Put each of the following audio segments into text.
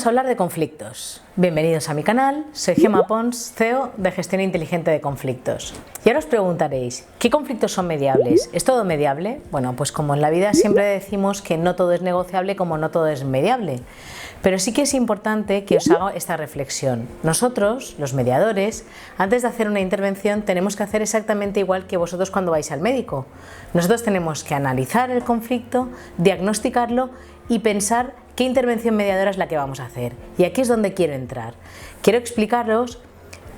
vamos a hablar de conflictos. Bienvenidos a mi canal, soy Gemma Pons, CEO de Gestión Inteligente de Conflictos. Y ahora os preguntaréis, ¿qué conflictos son mediables? ¿Es todo mediable? Bueno, pues como en la vida siempre decimos que no todo es negociable como no todo es mediable. Pero sí que es importante que os haga esta reflexión. Nosotros, los mediadores, antes de hacer una intervención tenemos que hacer exactamente igual que vosotros cuando vais al médico. Nosotros tenemos que analizar el conflicto, diagnosticarlo y pensar qué intervención mediadora es la que vamos a hacer. Y aquí es donde quiero entrar. Quiero explicaros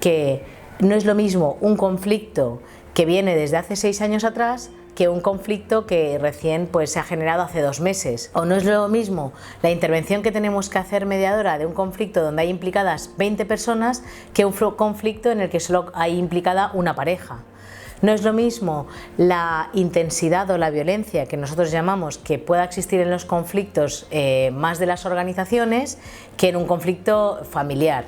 que no es lo mismo un conflicto que viene desde hace 6 años atrás que un conflicto que recién se ha generado hace 2 meses. O no es lo mismo la intervención que tenemos que hacer mediadora de un conflicto donde hay implicadas 20 personas que un conflicto en el que solo hay implicada una pareja. No es lo mismo la intensidad o la violencia que nosotros llamamos que pueda existir en los conflictos más de las organizaciones que en un conflicto familiar.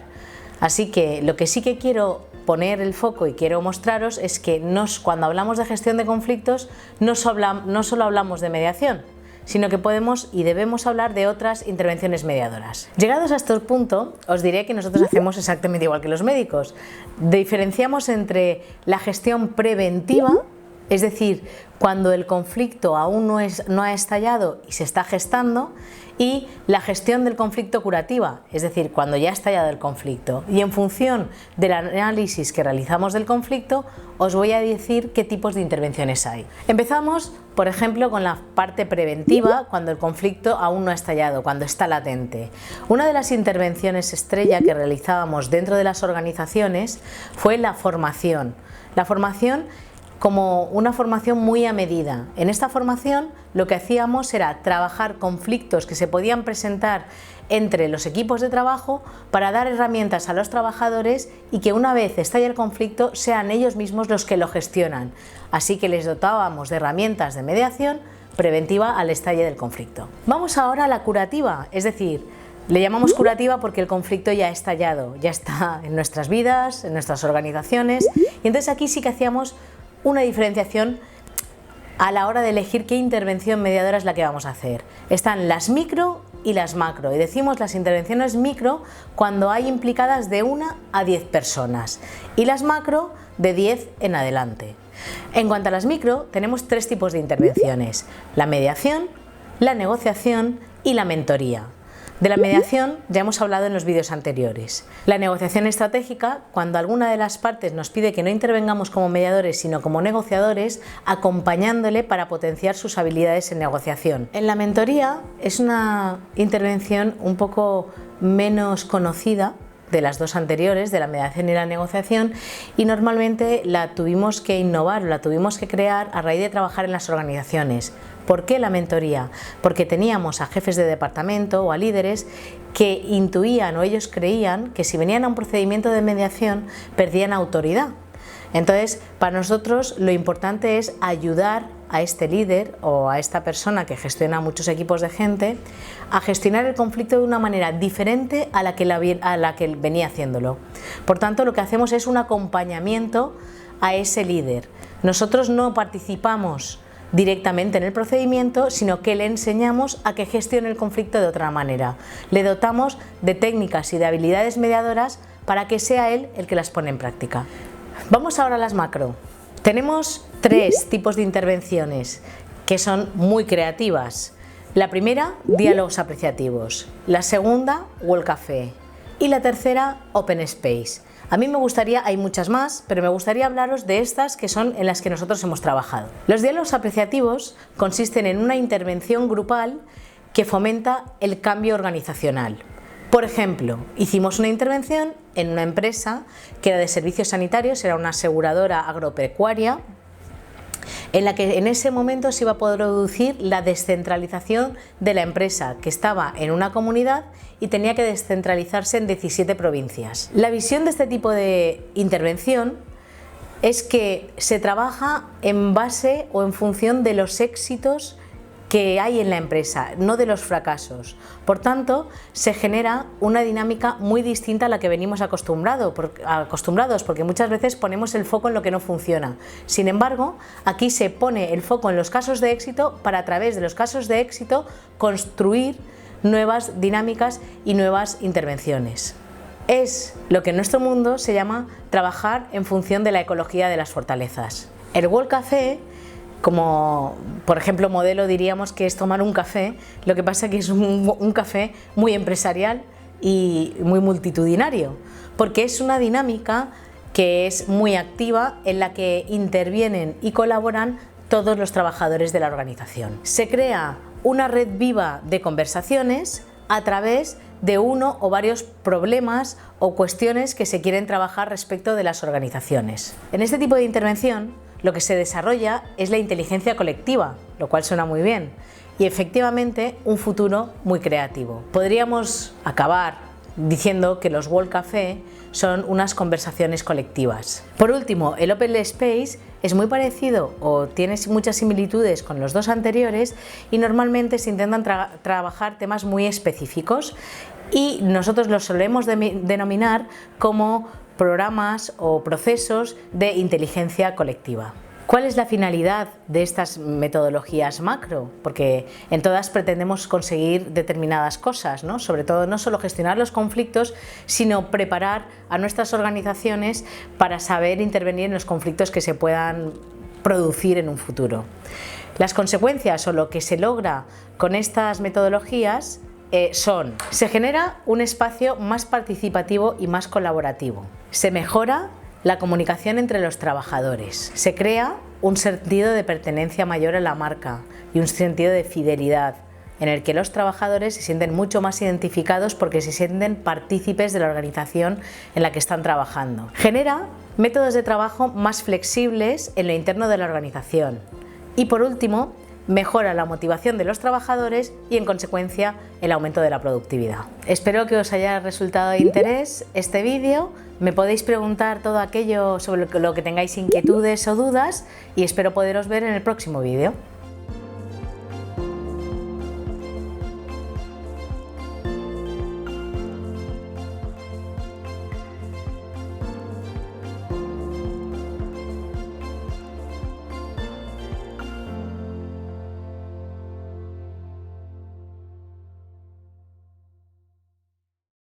Así que lo que sí que quiero poner el foco y quiero mostraros es que cuando hablamos de gestión de conflictos no solo hablamos de mediación, sino que podemos y debemos hablar de otras intervenciones mediadoras. Llegados a este punto, os diré que nosotros hacemos exactamente igual que los médicos. Diferenciamos entre la gestión preventiva, es decir, cuando el conflicto aún no ha estallado y se está gestando, y la gestión del conflicto curativa, es decir, cuando ya ha estallado el conflicto. Y en función del análisis que realizamos del conflicto, os voy a decir qué tipos de intervenciones hay. Empezamos, por ejemplo, con la parte preventiva, cuando el conflicto aún no ha estallado, cuando está latente. Una de las intervenciones estrella que realizábamos dentro de las organizaciones fue la formación. La formación como una formación muy a medida. En esta formación lo que hacíamos era trabajar conflictos que se podían presentar entre los equipos de trabajo para dar herramientas a los trabajadores y que una vez estalle el conflicto sean ellos mismos los que lo gestionan. Así que les dotábamos de herramientas de mediación preventiva al estalle del conflicto. Vamos ahora a la curativa, es decir, le llamamos curativa porque el conflicto ya ha estallado, ya está en nuestras vidas, en nuestras organizaciones, y entonces aquí sí que hacíamos una diferenciación a la hora de elegir qué intervención mediadora es la que vamos a hacer. Están las micro y las macro, y decimos las intervenciones micro cuando hay implicadas de 1 a 10 personas y las macro de 10 en adelante. En cuanto a las micro, tenemos 3 tipos de intervenciones: la mediación, la negociación y la mentoría. De la mediación ya hemos hablado en los vídeos anteriores. La negociación estratégica, cuando alguna de las partes nos pide que no intervengamos como mediadores sino como negociadores, acompañándole para potenciar sus habilidades en negociación. En la mentoría es una intervención un poco menos conocida de las 2 anteriores, de la mediación y la negociación, y normalmente la tuvimos que innovar, la tuvimos que crear a raíz de trabajar en las organizaciones. ¿Por qué la mentoría? Porque teníamos a jefes de departamento o a líderes que intuían o ellos creían que si venían a un procedimiento de mediación perdían autoridad. Entonces, para nosotros lo importante es ayudar a este líder o a esta persona que gestiona muchos equipos de gente a gestionar el conflicto de una manera diferente a la que venía haciéndolo. Por tanto, lo que hacemos es un acompañamiento a ese líder. Nosotros no participamos directamente en el procedimiento, sino que le enseñamos a que gestione el conflicto de otra manera. Le dotamos de técnicas y de habilidades mediadoras para que sea él el que las pone en práctica. Vamos ahora a las macro. Tenemos 3 tipos de intervenciones que son muy creativas. La primera, diálogos apreciativos. La segunda, World Café. Y la tercera, Open Space. A mí me gustaría, hay muchas más, pero me gustaría hablaros de estas que son en las que nosotros hemos trabajado. Los diálogos apreciativos consisten en una intervención grupal que fomenta el cambio organizacional. Por ejemplo, hicimos una intervención en una empresa que era de servicios sanitarios, era una aseguradora agropecuaria, en la que en ese momento se iba a producir la descentralización de la empresa, que estaba en una comunidad y tenía que descentralizarse en 17 provincias. La visión de este tipo de intervención es que se trabaja en base o en función de los éxitos que hay en la empresa, no de los fracasos. Por tanto, se genera una dinámica muy distinta a la que venimos acostumbrados, porque muchas veces ponemos el foco en lo que no funciona. Sin embargo, aquí se pone el foco en los casos de éxito para, a través de los casos de éxito, construir nuevas dinámicas y nuevas intervenciones. Es lo que en nuestro mundo se llama trabajar en función de la ecología de las fortalezas. El World Café, como por ejemplo modelo, diríamos que es tomar un café, lo que pasa es que es un café muy empresarial y muy multitudinario, porque es una dinámica que es muy activa en la que intervienen y colaboran todos los trabajadores de la organización. Se crea una red viva de conversaciones a través de uno o varios problemas o cuestiones que se quieren trabajar respecto de las organizaciones. En este tipo de intervención lo que se desarrolla es la inteligencia colectiva, lo cual suena muy bien, y efectivamente un futuro muy creativo. Podríamos acabar diciendo que los World Café son unas conversaciones colectivas. Por último, el Open Space es muy parecido o tiene muchas similitudes con los dos anteriores y normalmente se intentan trabajar temas muy específicos y nosotros los solemos denominar como programas o procesos de inteligencia colectiva. ¿Cuál es la finalidad de estas metodologías macro? Porque en todas pretendemos conseguir determinadas cosas, ¿no? Sobre todo no solo gestionar los conflictos, sino preparar a nuestras organizaciones para saber intervenir en los conflictos que se puedan producir en un futuro. Las consecuencias o lo que se logra con estas metodologías se genera un espacio más participativo y más colaborativo. Se mejora la comunicación entre los trabajadores. Se crea un sentido de pertenencia mayor a la marca y un sentido de fidelidad en el que los trabajadores se sienten mucho más identificados porque se sienten partícipes de la organización en la que están trabajando. Genera métodos de trabajo más flexibles en lo interno de la organización. Y por último, mejora la motivación de los trabajadores y en consecuencia el aumento de la productividad. Espero que os haya resultado de interés este vídeo. Me podéis preguntar todo aquello sobre lo que tengáis inquietudes o dudas y espero poderos ver en el próximo vídeo.